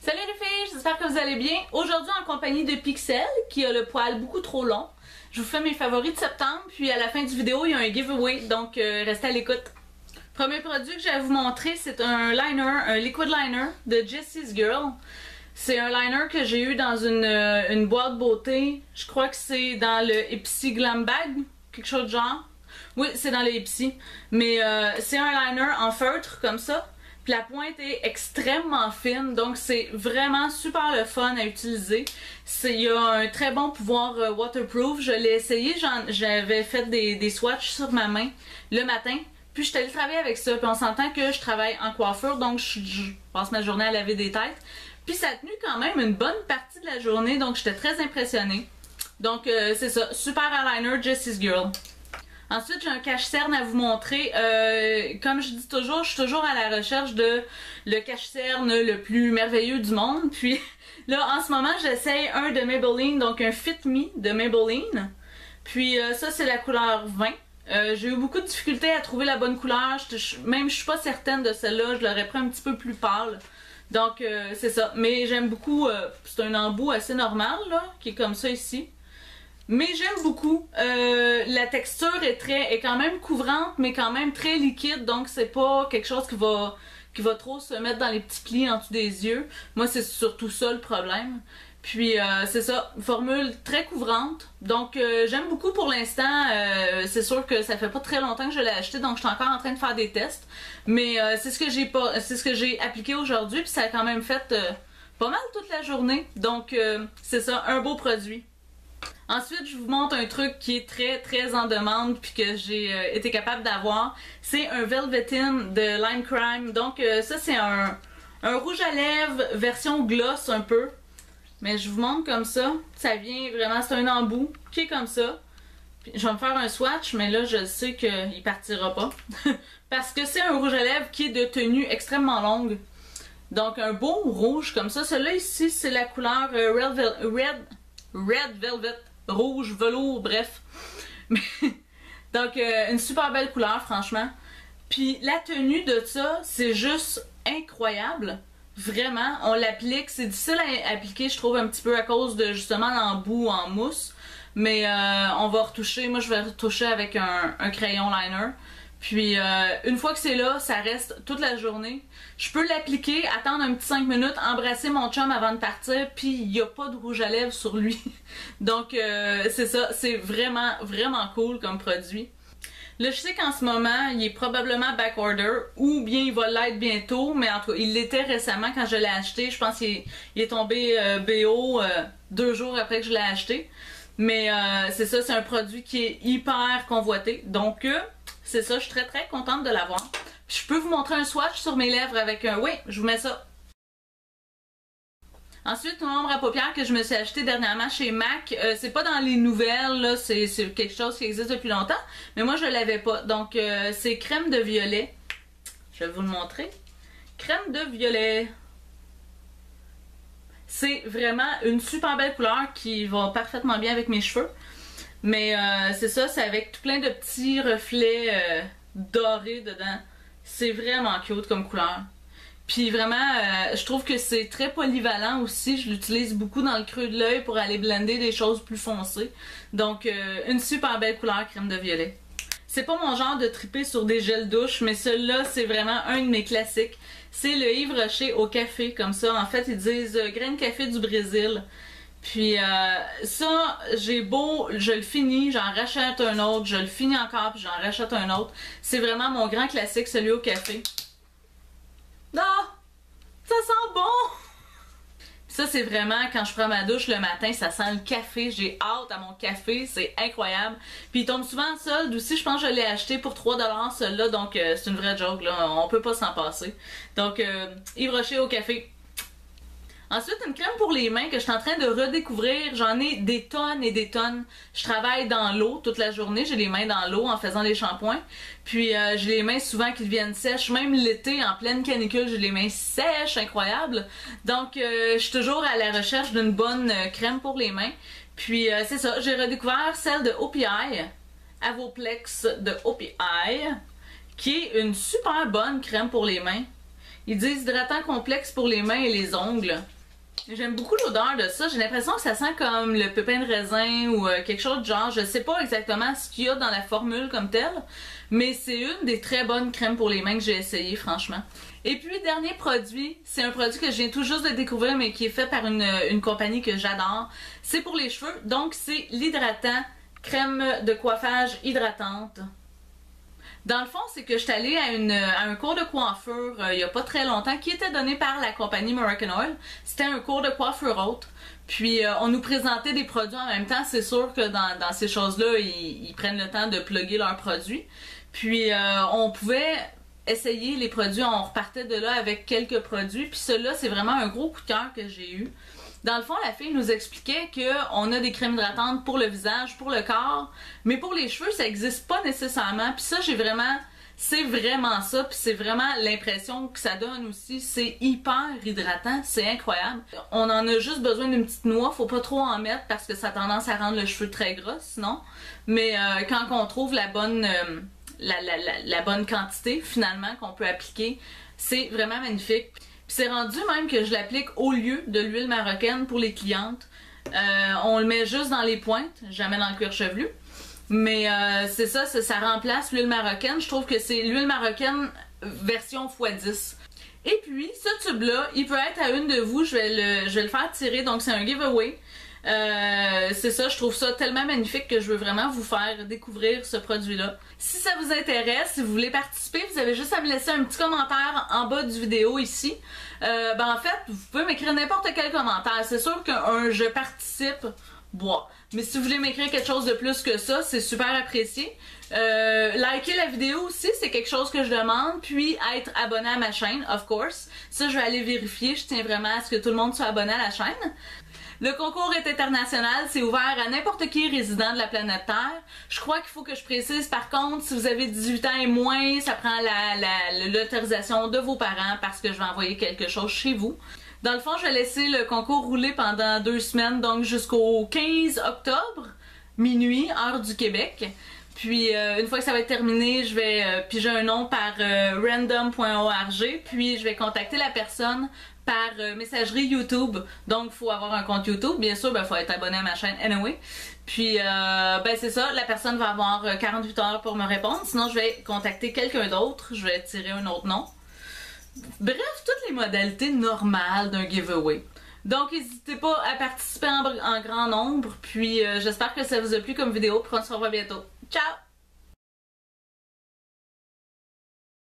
Salut les filles, j'espère que vous allez bien. Aujourd'hui en compagnie de Pixel, qui a le poil beaucoup trop long. Je vous fais mes favoris de septembre, puis à la fin du vidéo, il y a un giveaway, donc restez à l'écoute. Premier produit que je vais vous montrer, c'est un liner, un liquid liner de Jessie's Girl. C'est un liner que j'ai eu dans une boîte beauté. Je crois que c'est dans le Ipsy Glam Bag, quelque chose de genre. Oui, c'est dans le Ipsy. Mais c'est un liner en feutre, comme ça. Puis la pointe est extrêmement fine, donc c'est vraiment super le fun à utiliser. Il y a un très bon pouvoir waterproof. Je l'ai essayé, j'avais fait des swatchs sur ma main le matin. Puis je suis allée travailler avec ça. Puis on s'entend que je travaille en coiffure, donc je passe ma journée à laver des têtes. Puis ça a tenu quand même une bonne partie de la journée, donc j'étais très impressionnée. Donc c'est ça, super eyeliner Jessie's Girl. Ensuite, j'ai un cache-cerne à vous montrer. Comme je dis toujours, je suis toujours à la recherche de le cache-cerne le plus merveilleux du monde. Puis là, en ce moment, j'essaye un de Maybelline, donc un Fit Me de Maybelline. Puis ça, c'est la couleur 20. J'ai eu beaucoup de difficultés à trouver la bonne couleur. Même je suis pas certaine de celle-là. Je l'aurais pris un petit peu plus pâle. Donc c'est ça. Mais j'aime beaucoup. C'est un embout assez normal, là, qui est comme ça ici. Mais j'aime beaucoup. La texture est quand même couvrante, mais quand même très liquide, donc c'est pas quelque chose qui va trop se mettre dans les petits plis en dessous des yeux. Moi, c'est surtout ça le problème. Puis c'est ça, formule très couvrante. Donc j'aime beaucoup pour l'instant. C'est sûr que ça fait pas très longtemps que je l'ai acheté, donc je suis encore en train de faire des tests. Mais c'est ce que j'ai appliqué aujourd'hui, puis ça a quand même fait pas mal toute la journée. Donc c'est ça, un beau produit. Ensuite, je vous montre un truc qui est très en demande puis que j'ai été capable d'avoir. C'est un Velveteen de Lime Crime. Donc ça, c'est un rouge à lèvres version gloss un peu. Mais je vous montre comme ça. Ça vient vraiment, c'est un embout qui est comme ça. Puis, je vais me faire un swatch, mais là, je sais qu'il partira pas. Parce que c'est un rouge à lèvres qui est de tenue extrêmement longue. Donc un beau rouge comme ça. Celui-là ici, c'est la couleur Red Velvet. Rouge, velours, bref. Donc, une super belle couleur, franchement. Puis, la tenue de ça, c'est juste incroyable. Vraiment, on l'applique. C'est difficile à appliquer, je trouve, un petit peu à cause de, justement, l'embout en mousse. Mais on va retoucher. Moi, je vais retoucher avec un crayon liner. Puis, une fois que c'est là, ça reste toute la journée. Je peux l'appliquer, attendre un petit 5 minutes, embrasser mon chum avant de partir, puis il n'y a pas de rouge à lèvres sur lui. Donc, c'est ça. C'est vraiment cool comme produit. Là, je sais qu'en ce moment, il est probablement backorder, ou bien il va l'être bientôt, mais en tout cas, il l'était récemment quand je l'ai acheté. Je pense qu'il est tombé BO 2 jours après que je l'ai acheté. Mais c'est ça, c'est un produit qui est hyper convoité. Donc, c'est ça, je suis très contente de l'avoir. Je peux vous montrer un swatch sur mes lèvres avec un... Oui, je vous mets ça. Ensuite, une ombre à paupières que je me suis acheté dernièrement chez MAC. C'est pas dans les nouvelles, là, c'est quelque chose qui existe depuis longtemps. Mais moi, je l'avais pas. Donc, c'est crème de violet. Je vais vous le montrer. Crème de violet. C'est vraiment une super belle couleur qui va parfaitement bien avec mes cheveux. Mais c'est ça, c'est avec tout plein de petits reflets dorés dedans. C'est vraiment cute comme couleur. Puis vraiment, je trouve que c'est très polyvalent aussi. Je l'utilise beaucoup dans le creux de l'œil pour aller blender des choses plus foncées. Donc, une super belle couleur crème de violet. C'est pas mon genre de triper sur des gels douche, mais celui-là, c'est vraiment un de mes classiques. C'est le Yves Rocher au café, comme ça. En fait, ils disent grain de café du Brésil. Puis ça, j'ai beau, je le finis, j'en rachète un autre, je le finis encore, puis j'en rachète un autre. C'est vraiment mon grand classique, celui au café. Ah! Ça sent bon! Ça, c'est vraiment, quand je prends ma douche le matin, ça sent le café. J'ai hâte à mon café, c'est incroyable. Puis il tombe souvent en solde aussi, je pense que je l'ai acheté pour 3$ celui-là, donc c'est une vraie joke, là, on peut pas s'en passer. Donc, Yves Rocher au café. Ensuite, une crème pour les mains que je suis en train de redécouvrir. J'en ai des tonnes et des tonnes. Je travaille dans l'eau toute la journée. J'ai les mains dans l'eau en faisant les shampoings. Puis j'ai les mains souvent qui deviennent sèches. Même l'été, en pleine canicule, j'ai les mains sèches, incroyable. Donc, je suis toujours à la recherche d'une bonne crème pour les mains. Puis c'est ça, j'ai redécouvert celle de OPI, Avoplex de OPI, qui est une super bonne crème pour les mains. Ils disent hydratant complexe pour les mains et les ongles. J'aime beaucoup l'odeur de ça. J'ai l'impression que ça sent comme le pépin de raisin ou quelque chose de genre. Je sais pas exactement ce qu'il y a dans la formule comme telle, mais c'est une des très bonnes crèmes pour les mains que j'ai essayé, franchement. Et puis, dernier produit, c'est un produit que je viens tout juste de découvrir, mais qui est fait par une compagnie que j'adore. C'est pour les cheveux, donc c'est l'hydratant crème de coiffage hydratante. Dans le fond, c'est que je suis allée à un cours de coiffure il y a pas très longtemps qui était donné par la compagnie Moroccan Oil. C'était un cours de coiffure haute. Puis on nous présentait des produits en même temps. C'est sûr que dans ces choses-là, ils prennent le temps de plugger leurs produits. Puis on pouvait essayer les produits. On repartait de là avec quelques produits. Puis celui-là, c'est vraiment un gros coup de cœur que j'ai eu. Dans le fond, la fille nous expliquait qu'on a des crèmes hydratantes pour le visage, pour le corps, mais pour les cheveux, ça n'existe pas nécessairement. Puis ça, c'est vraiment ça, puis c'est vraiment l'impression que ça donne aussi. C'est hyper hydratant, c'est incroyable. On en a juste besoin d'une petite noix, faut pas trop en mettre parce que ça a tendance à rendre le cheveu très gras, sinon. Mais quand on trouve la bonne quantité, finalement, qu'on peut appliquer, c'est vraiment magnifique. Puis c'est rendu même que je l'applique au lieu de l'huile marocaine pour les clientes. On le met juste dans les pointes, jamais dans le cuir chevelu. Mais c'est ça, ça remplace l'huile marocaine. Je trouve que c'est l'huile marocaine version x10. Et puis, ce tube-là, il peut être à une de vous. Je vais le faire tirer, donc c'est un giveaway. C'est ça, je trouve ça tellement magnifique que je veux vraiment vous faire découvrir ce produit-là. Si ça vous intéresse, si vous voulez participer, vous avez juste à me laisser un petit commentaire en bas du vidéo ici. En fait, vous pouvez m'écrire n'importe quel commentaire. C'est sûr qu'un je participe, bois. Mais si vous voulez m'écrire quelque chose de plus que ça, c'est super apprécié. Liker la vidéo aussi, c'est quelque chose que je demande. Puis être abonné à ma chaîne, of course. Ça, je vais aller vérifier. Je tiens vraiment à ce que tout le monde soit abonné à la chaîne. Le concours est international, c'est ouvert à n'importe qui résident de la planète Terre. Je crois qu'il faut que je précise par contre, si vous avez 18 ans et moins, ça prend l'autorisation de vos parents parce que je vais envoyer quelque chose chez vous. Dans le fond, je vais laisser le concours rouler pendant 2 semaines, donc jusqu'au 15 octobre, minuit, heure du Québec. Puis une fois que ça va être terminé, je vais piger un nom par random.org, puis je vais contacter la personne par messagerie YouTube. Donc, il faut avoir un compte YouTube. Bien sûr, il faut être abonné à ma chaîne anyway. Puis, c'est ça. La personne va avoir 48 heures pour me répondre. Sinon, je vais contacter quelqu'un d'autre. Je vais tirer un autre nom. Bref, toutes les modalités normales d'un giveaway. Donc, n'hésitez pas à participer en grand nombre. Puis, j'espère que ça vous a plu comme vidéo. Puis, on se revoit bientôt. Ciao!